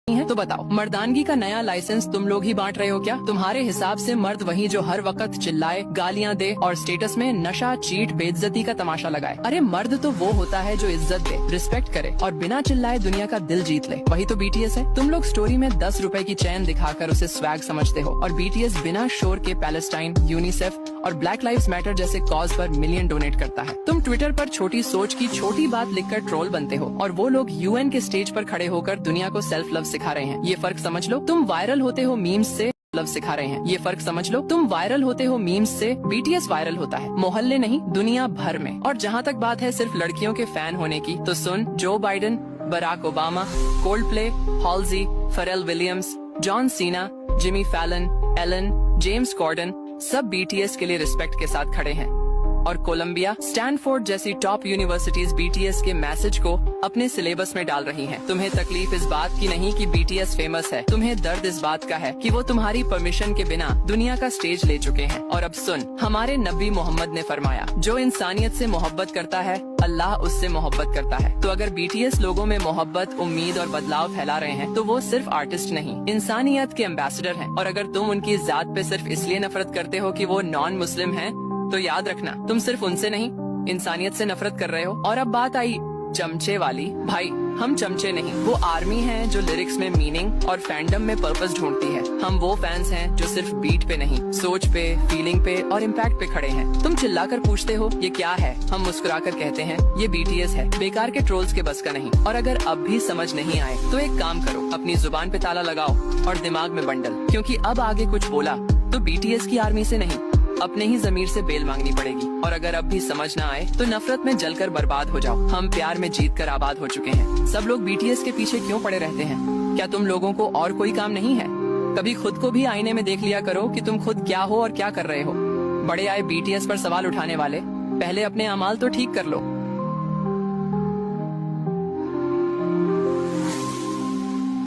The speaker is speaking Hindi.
है तो बताओ, मर्दानगी का नया लाइसेंस तुम लोग ही बांट रहे हो क्या? तुम्हारे हिसाब से मर्द वही जो हर वक्त चिल्लाए, गालियां दे और स्टेटस में नशा, चीट, बेइज्जती का तमाशा लगाए। अरे मर्द तो वो होता है जो इज्जत दे, रिस्पेक्ट करे और बिना चिल्लाए दुनिया का दिल जीत ले। वही तो बीटीएस है। तुम लोग स्टोरी में 10 रुपए की चैन दिखाकर उसे स्वैग समझते हो और बीटीएस बिना शोर के पैलेस्टाइन, यूनिसेफ और ब्लैक लाइव्स मैटर जैसे कॉज पर मिलियन डोनेट करता है। तुम ट्विटर पर छोटी सोच की छोटी बात लिखकर ट्रोल बनते हो और वो लोग यूएन के स्टेज पर खड़े होकर दुनिया को सेल्फ लव सिखा रहे हैं। ये फर्क समझ लो। तुम वायरल होते हो मीम्स से, लव सिखा रहे हैं। ये फर्क समझ लो। तुम वायरल होते हो मीम्स से, बीटीएस वायरल होता है मोहल्ले नहीं दुनिया भर में। और जहाँ तक बात है सिर्फ लड़कियों के फैन होने की, तो सुन, Joe Biden, Barack Obama, Coldplay, Halsey, Pharrell Williams, John Cena, Jimmy Fallon, Ellen, James Corden सब बीटीएस के लिए रिस्पेक्ट के साथ खड़े हैं। और कोलंबिया, स्टैनफोर्ड जैसी टॉप यूनिवर्सिटीज बीटीएस के मैसेज को अपने सिलेबस में डाल रही हैं। तुम्हें तकलीफ इस बात की नहीं कि बीटीएस फेमस है, तुम्हें दर्द इस बात का है कि वो तुम्हारी परमिशन के बिना दुनिया का स्टेज ले चुके हैं। और अब सुन, हमारे नबी मोहम्मद ने फरमाया, जो इंसानियत से मोहब्बत करता है अल्लाह उससे मोहब्बत करता है। तो अगर बीटीएस लोगों में मोहब्बत, उम्मीद और बदलाव फैला रहे हैं तो वो सिर्फ आर्टिस्ट नहीं, इंसानियत के एम्बेसडर हैं। और अगर तुम उनकी जात पे सिर्फ इसलिए नफरत करते हो कि वो नॉन मुस्लिम हैं, तो याद रखना तुम सिर्फ उनसे नहीं इंसानियत से नफरत कर रहे हो। और अब बात आई चमचे वाली। भाई हम चमचे नहीं, वो आर्मी हैं जो लिरिक्स में मीनिंग और फैंडम में पर्पस ढूंढती है। हम वो फैंस हैं जो सिर्फ बीट पे नहीं, सोच पे, फीलिंग पे और इम्पैक्ट पे खड़े हैं। तुम चिल्लाकर पूछते हो ये क्या है, हम मुस्कुराकर कहते हैं ये बीटीएस है, बेकार के ट्रोल्स के बस का नहीं। और अगर अब भी समझ नहीं आए तो एक काम करो, अपनी जुबान पे ताला लगाओ और दिमाग में बंडल, क्योंकि अब आगे कुछ बोला तो बीटीएस की आर्मी से नहीं, अपने ही जमीर से बेल मांगनी पड़ेगी। और अगर अब भी समझ ना आए तो नफरत में जलकर बर्बाद हो जाओ। हम प्यार में जीत कर आबाद हो चुके हैं। सब लोग बीटीएस के पीछे क्यों पड़े रहते हैं? क्या तुम लोगों को और कोई काम नहीं है? कभी खुद को भी आईने में देख लिया करो कि तुम खुद क्या हो और क्या कर रहे हो। बड़े आए बीटीएस पर सवाल उठाने वाले, पहले अपने अमाल तो ठीक कर लो।